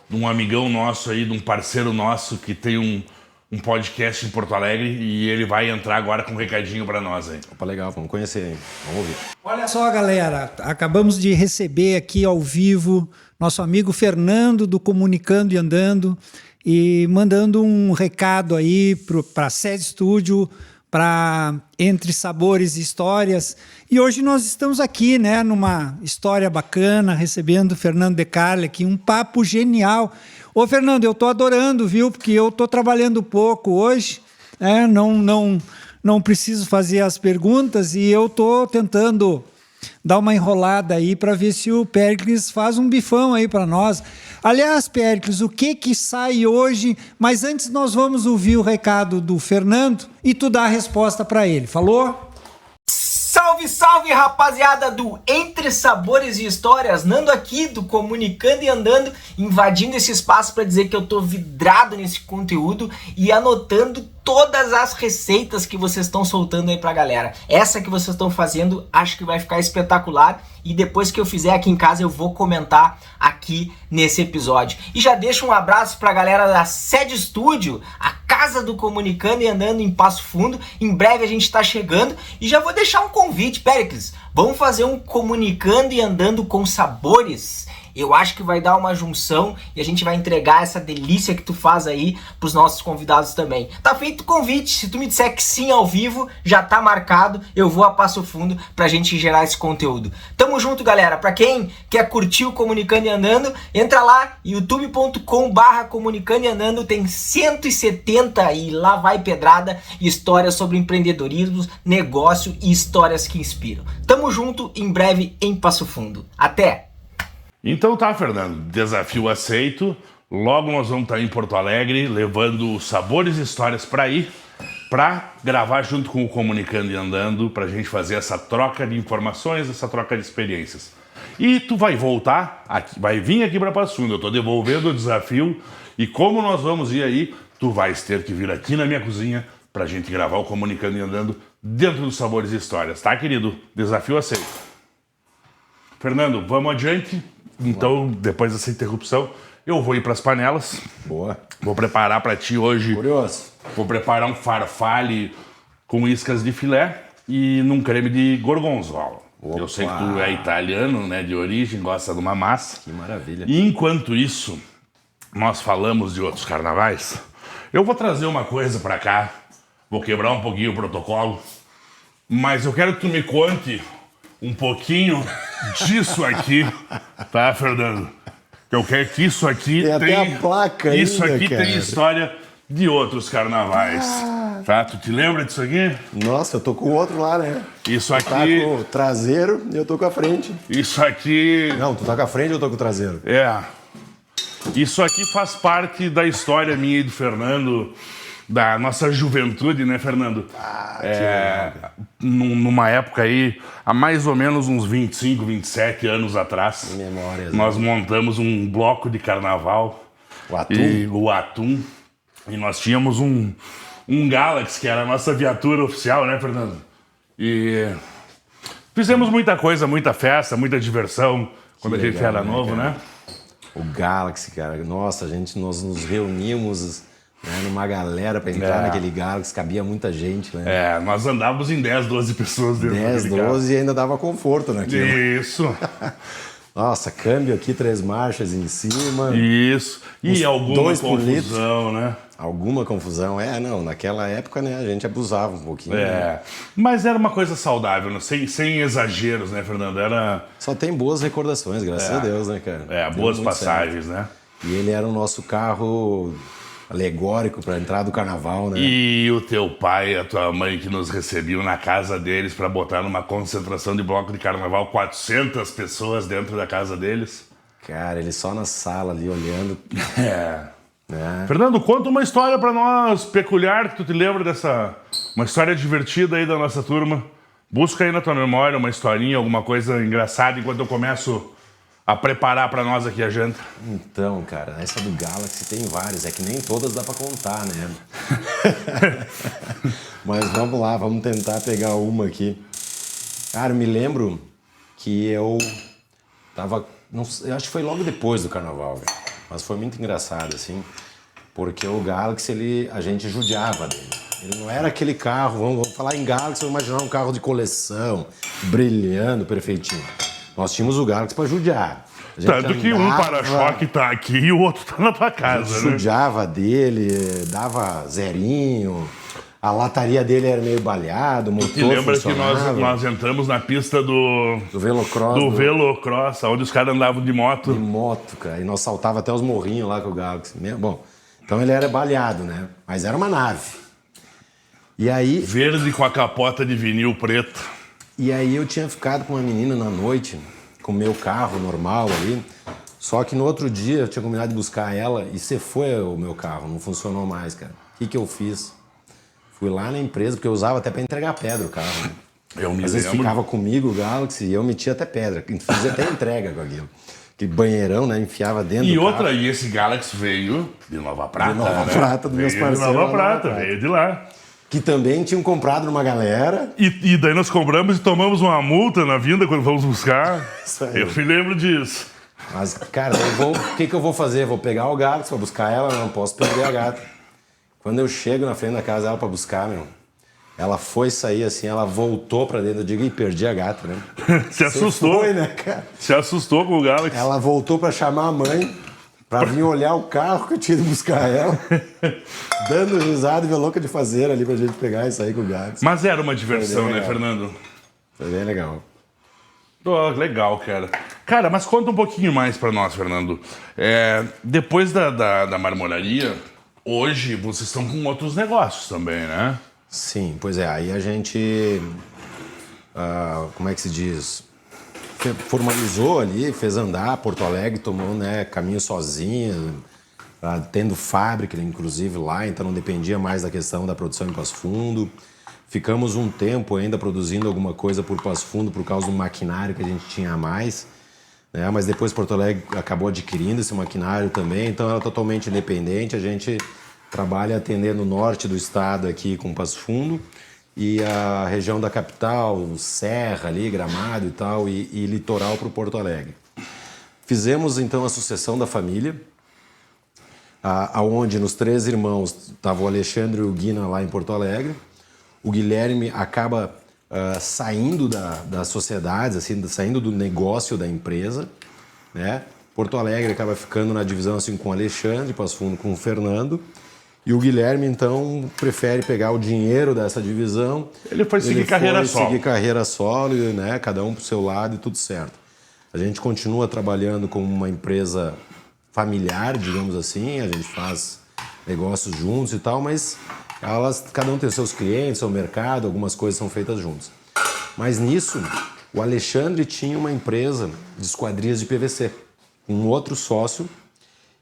de um amigão nosso aí, de um parceiro nosso que tem um podcast em Porto Alegre e ele vai entrar agora com um recadinho para nós aí. Opa, legal, vamos conhecer aí, vamos ouvir. Olha só, galera, acabamos de receber aqui ao vivo nosso amigo Fernando do Comunicando e Andando e mandando um recado aí para a Sede Estúdio, para Entre Sabores e Histórias. E hoje nós estamos aqui, né, numa história bacana, recebendo o Fernando Decarli aqui, um papo genial. Ô, Fernando, eu tô adorando, viu? Porque eu tô trabalhando pouco hoje, né? Não preciso fazer as perguntas e eu tô tentando dar uma enrolada aí para ver se o Péricles faz um bifão aí para nós. Aliás, Péricles, o que sai hoje? Mas antes nós vamos ouvir o recado do Fernando e tu dá a resposta para ele. Falou? Salve, salve, rapaziada do Entre Sabores e Histórias, Nando aqui do Comunicando e Andando, invadindo esse espaço para dizer que eu tô vidrado nesse conteúdo e anotando todas as receitas que vocês estão soltando aí pra galera. Essa que vocês estão fazendo, acho que vai ficar espetacular e depois que eu fizer aqui em casa eu vou comentar aqui nesse episódio. E já deixo um abraço pra galera da Sede Estúdio, a casa do Comunicando e Andando em Passo Fundo. Em breve a gente tá chegando e já vou deixar um convite, Péricles. Vamos fazer um Comunicando e Andando com sabores. Eu acho que vai dar uma junção e a gente vai entregar essa delícia que tu faz aí pros nossos convidados também. Tá feito o convite, se tu me disser que sim ao vivo, já tá marcado, eu vou a Passo Fundo pra gente gerar esse conteúdo. Tamo junto, galera. Pra quem quer curtir o Comunicando e Andando, entra lá, youtube.com/Comunicando e Andando, tem 170 e lá vai pedrada, histórias sobre empreendedorismo, negócio e histórias que inspiram. Tamo junto, em breve em Passo Fundo. Até! Então tá, Fernando, desafio aceito. Logo nós vamos estar em Porto Alegre, levando sabores e histórias para ir, para gravar junto com o Comunicando e Andando, para a gente fazer essa troca de informações, essa troca de experiências. E tu vai voltar, aqui, vai vir aqui para Passo Fundo, eu estou devolvendo o desafio, e como nós vamos ir aí, tu vais ter que vir aqui na minha cozinha para a gente gravar o Comunicando e Andando dentro dos sabores e histórias, tá, querido? Desafio aceito. Fernando, vamos adiante. Então, depois dessa interrupção, eu vou ir para as panelas. Boa. Vou preparar para ti hoje. Curioso. Vou preparar um farfalle com iscas de filé e num creme de gorgonzola. Opa. Eu sei que tu é italiano, né, de origem, gosta de uma massa. Que maravilha. E enquanto isso, nós falamos de outros carnavais. Eu vou trazer uma coisa para cá. Vou quebrar um pouquinho o protocolo. Mas eu quero que tu me conte um pouquinho disso aqui, tá, Fernando? Eu quero que isso aqui tem até a placa isso ainda, aqui cara. Tem história de outros carnavais. Tá? Tu te lembra disso aqui? Nossa, eu tô com o outro lá, né? Isso aqui... Tu tá com o traseiro e eu tô com a frente. Isso aqui... Não, tu tá com a frente e eu tô com o traseiro. É. Isso aqui faz parte da história minha e do Fernando da nossa juventude, né, Fernando? Numa época aí, há mais ou menos uns 25, 27 anos atrás, Memórias, nós montamos um bloco de carnaval. O Atum. E nós tínhamos um Galaxy, que era a nossa viatura oficial, né, Fernando? E fizemos muita coisa, muita festa, muita diversão quando a gente era novo, né? O Galaxy, cara, nossa, nós nos reunimos, né, numa galera pra entrar naquele Galaxy, cabia muita gente, né? Nós andávamos em 10, 12 pessoas dentro 10, daquele 12 carro. e ainda dava conforto naquilo. Isso. Nossa, câmbio aqui, 3 marchas em cima. Isso. E alguma 2 por confusão, né? Alguma confusão. Não, naquela época, né, a gente abusava um pouquinho. Mas era uma coisa saudável, né? sem exageros, né, Fernando? Só tem boas recordações, graças a Deus, né, cara? Boas passagens, né? E ele era o nosso carro alegórico para entrar do carnaval, né? E o teu pai e a tua mãe que nos recebiam na casa deles para botar numa concentração de bloco de carnaval, 400 pessoas dentro da casa deles. Cara, ele só na sala ali olhando. Né? Fernando, conta uma história para nós peculiar que tu te lembra dessa... Uma história divertida aí da nossa turma. Busca aí na tua memória uma historinha, alguma coisa engraçada enquanto eu começo a preparar para nós aqui a janta. Então, cara, essa do Galaxy tem várias, é que nem todas dá para contar, né? Mas vamos lá, vamos tentar pegar uma aqui. Cara, eu me lembro que eu tava, não sei, eu acho que foi logo depois do carnaval, velho. Mas foi muito engraçado, assim, porque o Galaxy, a gente judiava dele. Ele não era aquele carro, vamos falar em Galaxy, vamos imaginar um carro de coleção, brilhando, perfeitinho. Nós tínhamos o Galaxy para judiar. Tanto que um para-choque tá aqui e o outro tá na tua casa, né? Judiava dele, dava zerinho, a lataria dele era meio balhado, o motor E lembra que funcionava. nós entramos na pista do Velocross, onde os caras andavam de moto. De moto, cara, e nós saltava até os morrinhos lá com o Galaxy. Bom, então ele era baleado, né? Mas era uma nave. E aí... Verde com a capota de vinil preto. E aí eu tinha ficado com uma menina na noite, com o meu carro normal ali, só que no outro dia eu tinha combinado de buscar ela e você foi o meu carro, não funcionou mais, cara. O que eu fiz? Fui lá na empresa, porque eu usava até para entregar pedra o carro, né? Eu me Às vezes lembro. ficava comigo o Galaxy e eu metia até pedra, fiz até entrega com aquilo. Que banheirão, né? Enfiava dentro do carro. E esse Galaxy veio de Nova Prata, De Nova né? Prata, dos meus parceiros. De Nova Prata, veio de lá. Que também tinham comprado numa galera. E daí nós compramos e tomamos uma multa na vinda quando fomos buscar. Isso aí. Eu me lembro disso. Mas, cara, o que eu vou fazer? Vou pegar o Galaxy pra buscar ela, não posso perder a gata. Quando eu chego na frente da casa dela pra buscar, ela foi sair assim, ela voltou pra dentro. Eu digo, perdi a gata, né? Se assustou. Foi, né, cara? Se assustou com o Galaxy. Ela voltou pra chamar a mãe, pra vir olhar o carro que eu tinha ido buscar ela. Dando risada e ver louca de fazer ali pra gente pegar e sair com o Galaxy. Mas era uma diversão, né, Fernando? Foi bem legal. Oh, legal, cara. Cara, mas conta um pouquinho mais pra nós, Fernando. Depois da marmoraria, hoje vocês estão com outros negócios também, né? Sim, pois é. Aí a gente, como é que se diz? Formalizou ali, fez andar. Porto Alegre tomou, né, caminho sozinho, tendo fábrica, inclusive, lá. Então não dependia mais da questão da produção em Passo Fundo. Ficamos um tempo ainda produzindo alguma coisa por Passo Fundo por causa do maquinário que a gente tinha a mais, né? Mas depois Porto Alegre acabou adquirindo esse maquinário também, então era totalmente independente. A gente trabalha atendendo o norte do estado aqui com Passo Fundo e a região da capital, Serra ali, Gramado e tal, e litoral para o Porto Alegre. Fizemos então a sucessão da família, aonde nos 3 irmãos estava o Alexandre e o Guina lá em Porto Alegre. O Guilherme acaba saindo das sociedades, assim, saindo do negócio da empresa, né? Porto Alegre acaba ficando na divisão assim, com o Alexandre, Passo Fundo com o Fernando. E o Guilherme, então, prefere pegar o dinheiro dessa divisão. Ele foi seguir carreira solo. Seguir carreira solo, né? Cada um pro seu lado e tudo certo. A gente continua trabalhando como uma empresa familiar, digamos assim. A gente faz negócios juntos e tal, mas cada um tem seus clientes, seu mercado, algumas coisas são feitas juntos. Mas nisso, o Alexandre tinha uma empresa de esquadrias de PVC, um outro sócio,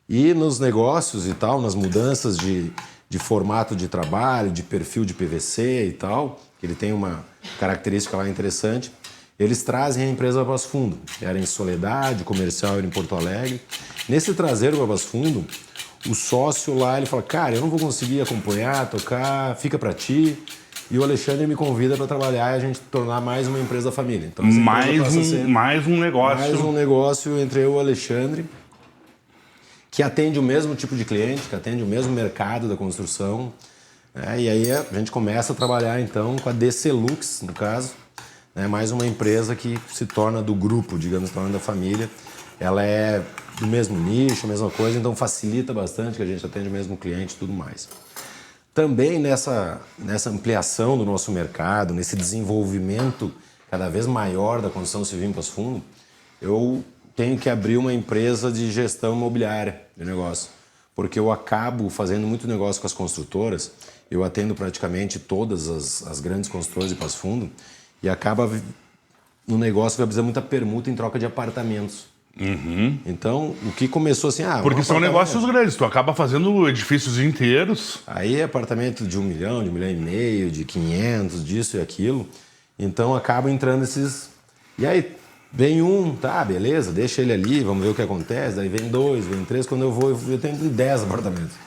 E nos negócios e tal, nas mudanças de formato de trabalho, de perfil de PVC e tal, que ele tem uma característica lá interessante, eles trazem a empresa para Passo Fundo. Era em Soledade, comercial era em Porto Alegre. Nesse trazer para Passo Fundo, o sócio lá, ele fala, cara, eu não vou conseguir acompanhar, tocar, fica para ti. E o Alexandre me convida para trabalhar e a gente tornar mais uma empresa família. Então, mais um negócio. Mais um negócio entre eu e o Alexandre, que atende o mesmo tipo de cliente, que atende o mesmo mercado da construção. E aí a gente começa a trabalhar então com a DC Lux, no caso, mais uma empresa que se torna do grupo, digamos, torna da família. Ela é do mesmo nicho, a mesma coisa, então facilita bastante que a gente atende o mesmo cliente e tudo mais. Também nessa ampliação do nosso mercado, nesse desenvolvimento cada vez maior da construção civil em Passo Fundo, eu tenho que abrir uma empresa de gestão imobiliária de negócio, porque eu acabo fazendo muito negócio com as construtoras, eu atendo praticamente todas as grandes construtoras de Passo Fundo e acaba no negócio vai precisar muita permuta em troca de apartamentos. Então, o que começou assim... Porque são negócios grandes, tu acaba fazendo edifícios inteiros. Aí apartamento de 1 milhão, de 1,5 milhão, de 500, disso e aquilo. Então, acaba entrando esses... E aí, vem um, tá, beleza, deixa ele ali, vamos ver o que acontece. Daí vem 2, vem 3, quando eu tenho 10 apartamentos.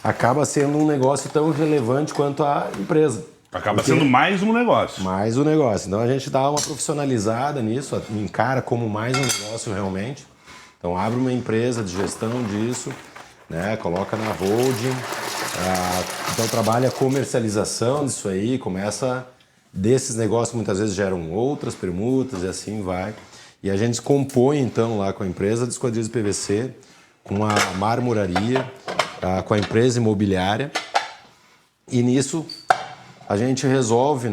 Acaba sendo um negócio tão relevante quanto a empresa. Acaba sendo mais um negócio. Mais um negócio. Então a gente dá uma profissionalizada nisso, encara como mais um negócio realmente. Então abre uma empresa de gestão disso, coloca na holding. Então trabalha a comercialização disso aí, começa desses negócios muitas vezes geram outras permutas e assim vai. E a gente compõe então lá com a empresa de esquadrias de PVC, com a marmoraria, com a empresa imobiliária. E nisso a gente resolve,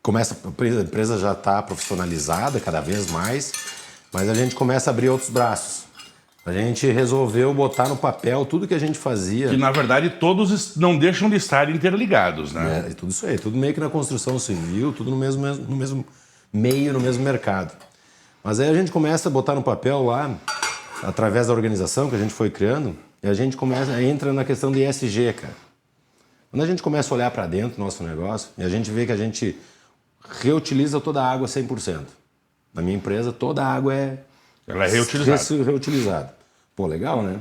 começa, a empresa já está profissionalizada cada vez mais, mas a gente começa a abrir outros braços. A gente resolveu botar no papel tudo que a gente fazia. Que, na verdade, todos não deixam de estar interligados, né? Tudo isso aí, tudo meio que na construção civil, tudo no mesmo meio, no mesmo mercado. Mas aí a gente começa a botar no papel lá, através da organização que a gente foi criando, e a gente entra na questão de ESG, cara. Quando a gente começa a olhar para dentro do nosso negócio, e a gente vê que a gente reutiliza toda a água 100%. Na minha empresa, toda a água ela é reutilizada. Reutilizada. Pô, legal, né?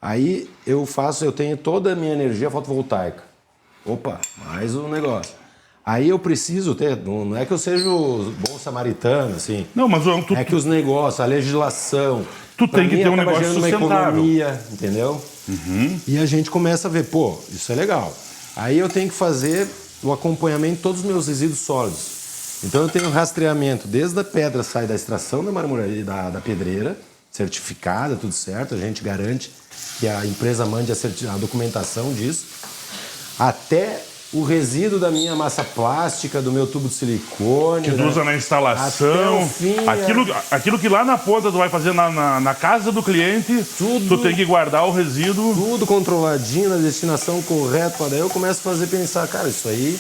Aí eu tenho toda a minha energia fotovoltaica. Opa, mais um negócio. Aí eu preciso ter, não é que eu seja o bom samaritano, assim. Não, mas é que os negócios, a legislação... Tu tem que ter um negócio sustentável. Uma economia, entendeu? E a gente começa a ver, pô, isso é legal. Aí eu tenho que fazer o acompanhamento de todos os meus resíduos sólidos. Então eu tenho rastreamento, desde a pedra sai da extração da marmoraria, da pedreira, certificada, tudo certo, a gente garante que a empresa mande a documentação disso, até o resíduo da minha massa plástica, do meu tubo de silicone. Que tu usa na instalação. Até o fim, aquilo que lá na ponta tu vai fazer na casa do cliente, tu tem que guardar o resíduo. Tudo controladinho, na destinação correta. Daí eu começo a pensar, cara, isso aí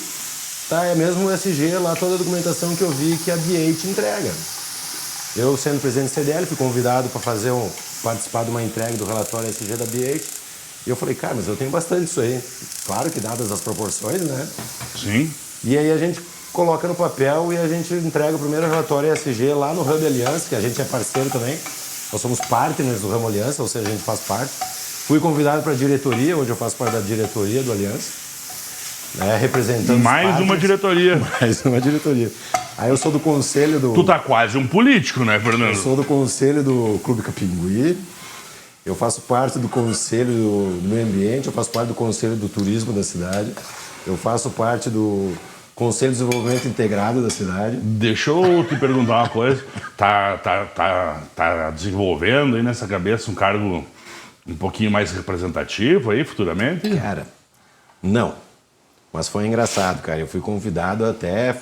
é mesmo o SG, lá toda a documentação que eu vi que a B8 entrega. Eu, sendo presidente do CDL, fui convidado para participar de uma entrega do relatório SG da B8. E eu falei, cara, mas eu tenho bastante isso aí. Claro que dadas as proporções, né? Sim. E aí a gente coloca no papel e a gente entrega o primeiro relatório ESG lá no Hub Aliança, que a gente é parceiro também. Nós somos partners do Ramo Aliança, ou seja, a gente faz parte. Fui convidado para a diretoria, hoje eu faço parte da diretoria do Aliança. Representando mais uma diretoria. Mais uma diretoria. Aí eu sou do conselho do... Tu tá quase um político, né, Fernando? Eu sou do conselho do Clube Capingui. Eu faço parte do Conselho do Meio Ambiente, eu faço parte do Conselho do Turismo da cidade, eu faço parte do Conselho de Desenvolvimento Integrado da cidade. Deixa eu te perguntar uma coisa. Tá desenvolvendo aí nessa cabeça um cargo um pouquinho mais representativo aí futuramente? Cara, não. Mas foi engraçado, cara. Eu fui convidado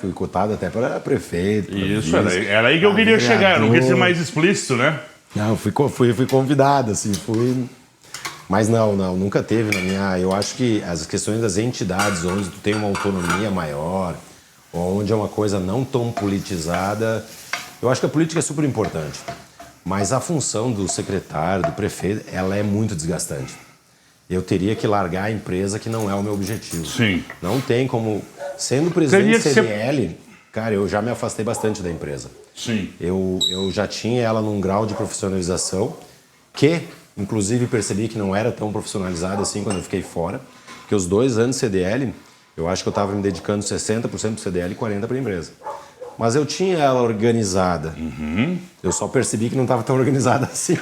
fui cotado até para prefeito. Isso, era aí que eu queria chegar. Eu não queria ser mais explícito, né? Não, fui convidado, assim, Mas não, nunca teve na minha... Eu acho que as questões das entidades onde tu tem uma autonomia maior, onde é uma coisa não tão politizada, eu acho que a política é super importante. Mas a função do secretário, do prefeito, ela é muito desgastante. Eu teria que largar a empresa, que não é o meu objetivo. Sim. Não tem como... Sendo presidente do CDL, cara, eu já me afastei bastante da empresa. Sim. Eu já tinha ela num grau de profissionalização que, inclusive, percebi que não era tão profissionalizado assim quando eu fiquei fora. Porque os 2 anos de CDL, eu acho que eu estava me dedicando 60% para o CDL e 40% para a empresa. Mas eu tinha ela organizada. Eu só percebi que não estava tão organizada assim.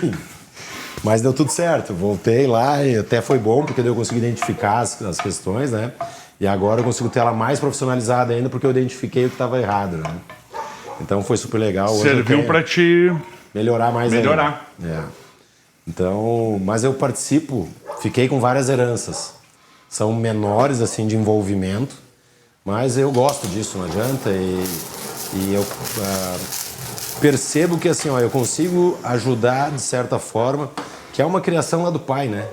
Mas deu tudo certo. Voltei lá e até foi bom, porque eu consegui identificar as questões, né? E agora eu consigo ter ela mais profissionalizada ainda, porque eu identifiquei o que estava errado, né? Então foi super legal. Serviu para te melhorar mais ainda. Melhorar. É. Então, mas eu participo, fiquei com várias heranças. São menores, assim, de envolvimento, mas eu gosto disso, não adianta. E eu percebo que, assim, ó, eu consigo ajudar, de certa forma, que é uma criação lá do pai, né?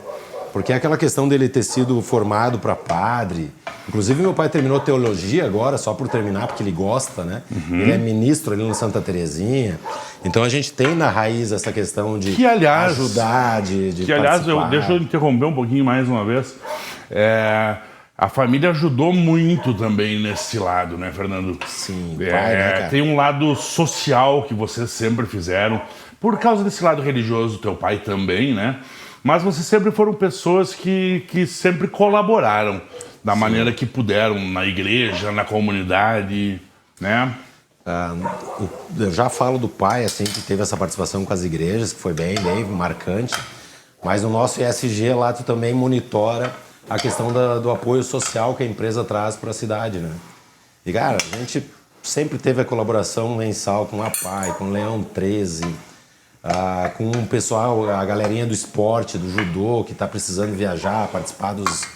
Porque é aquela questão dele ter sido formado para padre. Inclusive, meu pai terminou teologia agora, só por terminar, porque ele gosta, né? Ele é ministro ali no Santa Terezinha. Então, a gente tem na raiz essa questão de ajudar, de que, aliás, participar. deixa eu interromper um pouquinho mais uma vez. A família ajudou muito também nesse lado, né, Fernando? Sim, pai, né, cara? Tem um lado social que vocês sempre fizeram. Por causa desse lado religioso, teu pai também, né? Mas vocês sempre foram pessoas que sempre colaboraram da maneira que puderam, na igreja, na comunidade, né? Eu já falo do pai, assim, que teve essa participação com as igrejas, que foi bem marcante. Mas no nosso ESG lá, tu também monitora a questão do apoio social que a empresa traz para a cidade, né? E, cara, a gente sempre teve a colaboração mensal com a PAI, com o Leão 13, com o pessoal, a galerinha do esporte, do judô, que está precisando viajar, participar das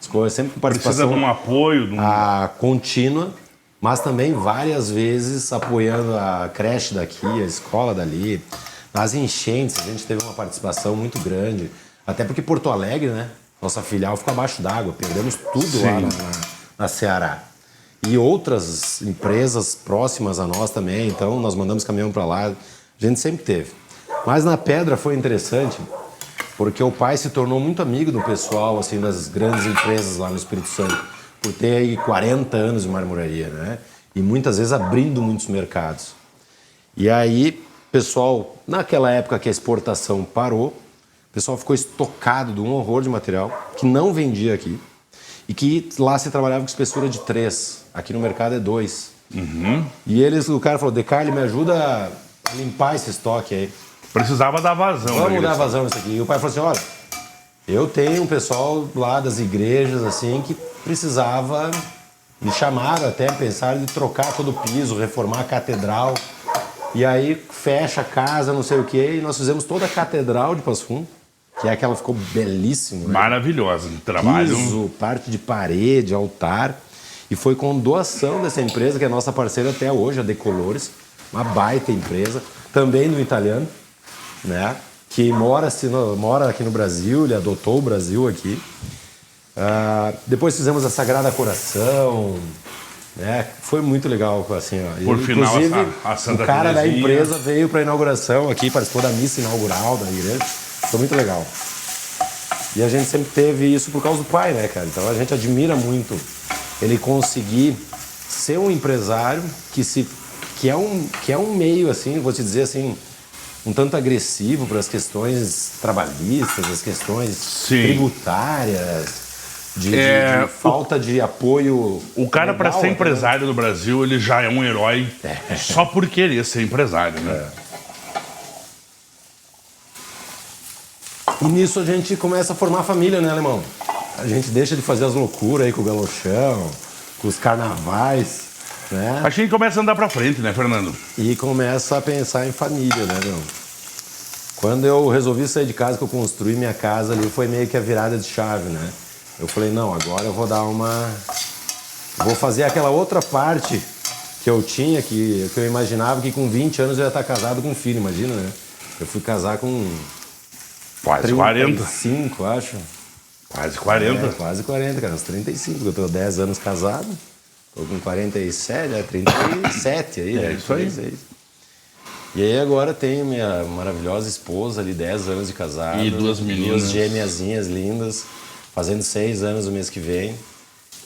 coisas. Sempre com participação... Precisa de um apoio. contínua, mas também várias vezes apoiando a creche daqui, a escola dali. Nas enchentes, a gente teve uma participação muito grande. Até porque Porto Alegre, né? Nossa filial ficou abaixo d'água. Perdemos tudo lá na Ceará. E outras empresas próximas a nós também. Então, nós mandamos caminhão para lá. A gente sempre teve. Mas na Pedra foi interessante, porque o pai se tornou muito amigo do pessoal, assim, das grandes empresas lá no Espírito Santo, por ter aí 40 anos de marmoraria, né? E muitas vezes abrindo muitos mercados. E aí, pessoal, naquela época que a exportação parou, o pessoal ficou estocado de um horror de material que não vendia aqui e que lá se trabalhava com espessura de 3. Aqui no mercado é 2. E o cara falou, Decarli, me ajuda a limpar esse estoque aí. Precisava dar vazão. Vamos dar vazão nisso aqui. E o pai falou assim, olha, eu tenho um pessoal lá das igrejas, assim, que precisava, me chamaram até, pensaram de trocar todo o piso, reformar a catedral. E aí fecha a casa, não sei o quê, e nós fizemos toda a catedral de Passo Fundo, que é aquela que ficou belíssima, né? Maravilhosa de trabalho. Piso, parte de parede, altar. E foi com doação dessa empresa, que é nossa parceira até hoje, a Decolores, uma baita empresa, também do italiano, né? Que mora aqui no Brasil, ele adotou o Brasil aqui. Depois fizemos a Sagrada Coração, né? Foi muito legal, assim, ó. Por final, inclusive, a Santa o cara Terezinha. da empresa veio para a inauguração aqui, participou da missa inaugural da igreja. Foi muito legal. E a gente sempre teve isso por causa do pai, né, cara? Então a gente admira muito ele conseguir ser um empresário que é um meio, assim, vou te dizer assim, um tanto agressivo para as questões trabalhistas, as questões tributárias, de falta de apoio. O cara, para ser até, empresário do Brasil, ele já é um herói só por querer ser empresário, né? E nisso a gente começa a formar família, né, Alemão? A gente deixa de fazer as loucuras aí com o galochão, com os carnavais, né? A gente começa a andar pra frente, né, Fernando? E começa a pensar em família, né, meu? Quando eu resolvi sair de casa, que eu construí minha casa ali, foi meio que a virada de chave, né? Eu falei, não, agora eu vou vou fazer aquela outra parte que eu tinha, que eu imaginava que com 20 anos eu ia estar casado com um filho, imagina, né? Eu fui casar com... Quase 40. 35, acho. Quase 40. Quase 40, cara. Uns 35. Eu tô 10 anos casado. Tô com 47, 37 aí. Isso aí. E aí agora tenho minha maravilhosa esposa ali, 10 anos de casada. E 2 meninas. 2 gêmeazinhas lindas, fazendo 6 anos o mês que vem.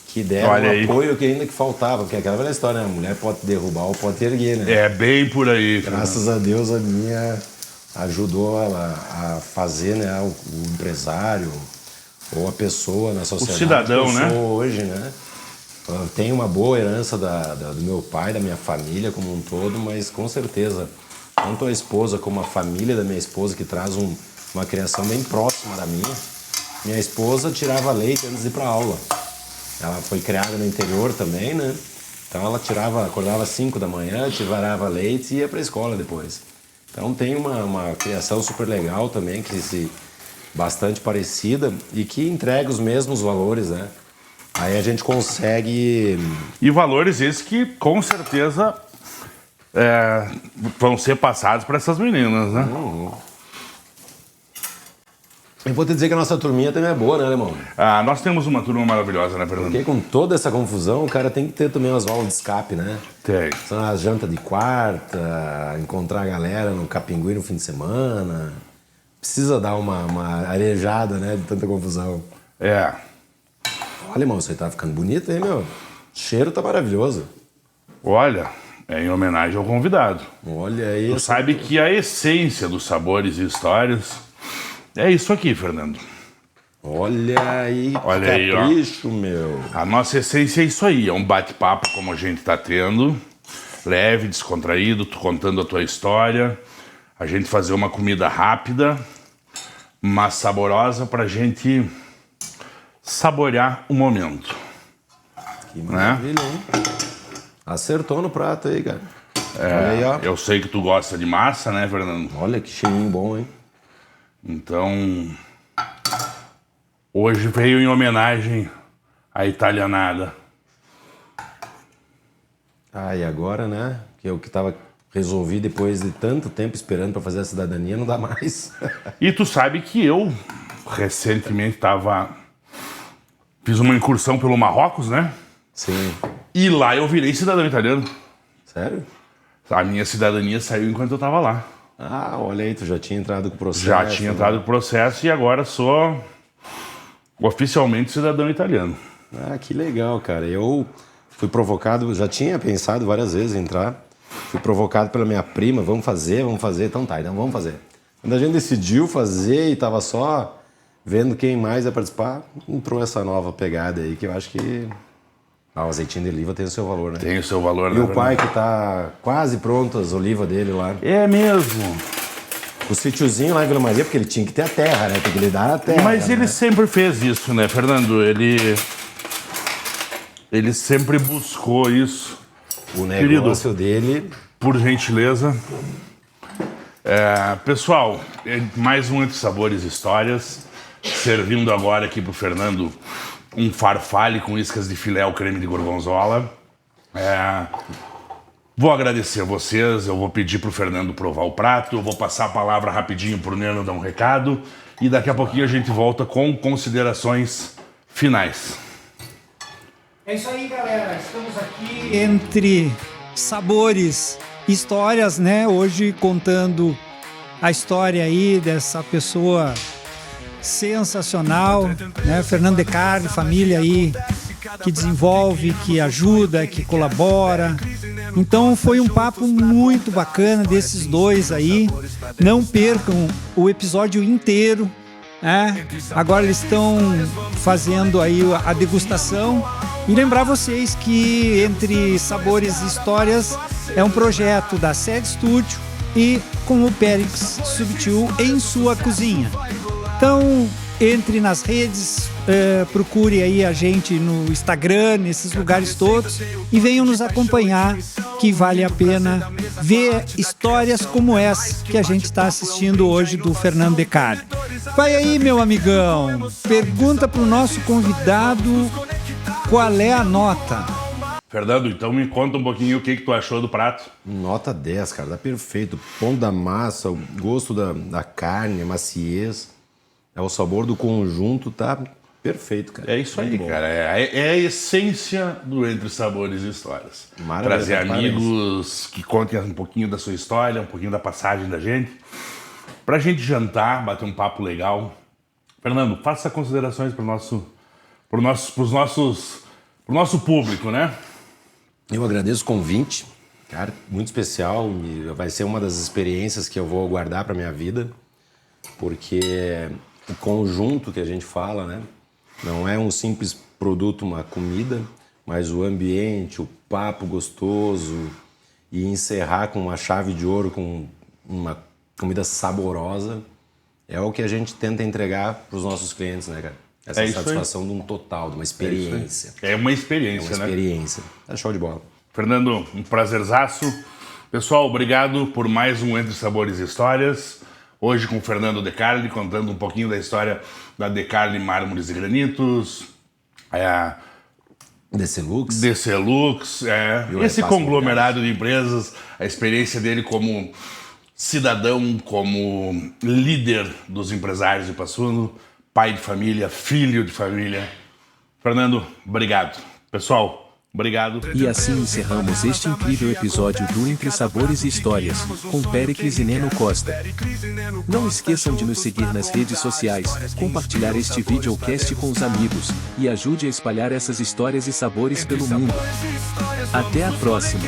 Que deram Olha apoio que ainda que faltava, porque aquela velha história, né? A mulher pode derrubar ou pode erguer, né? É bem por aí. Graças a Deus a minha ajudou ela a fazer, né, o empresário ou a pessoa na sociedade. O cidadão, que eu né? sou hoje, né? Eu tenho uma boa herança do meu pai, da minha família como um todo, mas com certeza, tanto a esposa como a família da minha esposa, que traz uma criação bem próxima da minha. Minha esposa tirava leite antes de ir para aula. Ela foi criada no interior também, né? Então ela acordava às 5 da manhã, tirava leite e ia para a escola depois. Então tem uma criação super legal também, bastante parecida e que entrega os mesmos valores, né? Aí a gente consegue... E valores esses que, com certeza, vão ser passados para essas meninas, né? Eu vou te dizer que a nossa turminha também é boa, né, Alemão? Ah, nós temos uma turma maravilhosa, né, Fernando? Porque com toda essa confusão, o cara tem que ter também umas válvulas de escape, né? Tem. São as jantas de quarta, encontrar a galera no Capingui no fim de semana. Precisa dar uma arejada, né, de tanta confusão. É. Olha, irmão, você tá ficando bonito, hein, meu? O cheiro tá maravilhoso. Olha, é em homenagem ao convidado. Olha aí. Tu sabe que a essência dos sabores e histórias é isso aqui, Fernando. Olha aí, Olha aí, capricho, meu. A nossa essência é isso aí, é um bate-papo como a gente tá tendo, leve, descontraído, tu contando a tua história, a gente fazer uma comida rápida, mas saborosa pra gente saborear o momento. Que maravilha, hein? Acertou no prato aí, cara. Olha aí, ó. Eu sei que tu gosta de massa, né, Fernando? Olha que cheirinho bom, hein? Então, hoje veio em homenagem à italianada. Ah, e agora, né? Que eu que tava resolvi depois de tanto tempo esperando para fazer a cidadania, não dá mais. E tu sabe que eu recentemente fiz uma incursão pelo Marrocos, né? Sim. E lá eu virei cidadão italiano. Sério? A minha cidadania saiu enquanto eu tava lá. Ah, olha aí, tu já tinha entrado com o processo. Já tinha entrado no processo e agora sou oficialmente cidadão italiano. Ah, que legal, cara. Eu fui provocado, já tinha pensado várias vezes em entrar. Fui provocado pela minha prima, vamos fazer. Então tá, então vamos fazer. Quando a gente decidiu fazer e tava só vendo quem mais ia participar, entrou essa nova pegada aí que eu acho que... Ah, o azeitinho de oliva tem o seu valor, né? Tem o seu valor, E né? o pai que tá quase pronto as olivas dele lá. É mesmo. O sítiozinho lá em Vila Maria, porque ele tinha que ter a terra, né? Tem que lidar a terra. Mas né? ele sempre fez isso, né, Fernando? Ele sempre buscou isso. O negócio dele... Por gentileza. Pessoal, mais um Entre Sabores e Histórias. Servindo agora aqui pro Fernando um farfalle com iscas de filé ao creme de gorgonzola. Vou agradecer a vocês, eu vou pedir pro Fernando provar o prato, eu vou passar a palavra rapidinho pro Neno dar um recado e daqui a pouquinho a gente volta com considerações finais. É isso aí, galera. Estamos aqui entre sabores, histórias, né? Hoje contando a história aí dessa pessoa sensacional, né? Fernando Deccarli, família aí que desenvolve, que ajuda, que colabora. Então foi um papo muito bacana desses dois aí. Não percam o episódio inteiro, né? Agora eles estão fazendo aí a degustação. E lembrar vocês que Entre Sabores e Histórias é um projeto da Sede Studio e com o Périx Subtil em sua cozinha. Então, entre nas redes, procure aí a gente no Instagram, nesses lugares todos, e venham nos acompanhar, que vale a pena ver histórias como essa que a gente está assistindo hoje do Fernando Deccarli. Vai aí, meu amigão, pergunta para o nosso convidado qual é a nota. Fernando, então me conta um pouquinho o que tu achou do prato. Nota 10, cara, tá perfeito. O ponto da massa, o gosto da carne, a maciez, o sabor do conjunto tá Perfeito, cara. É isso aí, cara. É a essência do Entre Sabores e Histórias. Maravilha, Trazer parabéns. amigos que contem um pouquinho da sua história, um pouquinho da passagem da gente, pra gente jantar, bater um papo legal. Fernando, faça considerações pro nosso público, né? Eu agradeço o convite, cara, muito especial. Vai ser uma das experiências que eu vou guardar para minha vida, porque o conjunto que a gente fala, né? Não é um simples produto, uma comida, mas o ambiente, o papo gostoso e encerrar com uma chave de ouro, com uma comida saborosa, é o que a gente tenta entregar para os nossos clientes, né, cara? Essa satisfação de um total, de uma experiência. É uma experiência, né? Experiência. É show de bola. Fernando, um prazerzaço. Pessoal, obrigado por mais um Entre Sabores e Histórias. Hoje com o Fernando De Carli, contando um pouquinho da história da De Carli Mármores e Granitos, Decelux. Esse conglomerado de empresas, a experiência dele como cidadão, como líder dos empresários de Passo Fundo, pai de família, filho de família. Fernando, obrigado. Pessoal, obrigado. E assim encerramos este incrível episódio do Entre Sabores e Histórias, com Péricles e Neno Costa. Não esqueçam de nos seguir nas redes sociais, compartilhar este videocast com os amigos, e ajude a espalhar essas histórias e sabores pelo mundo. Até a próxima!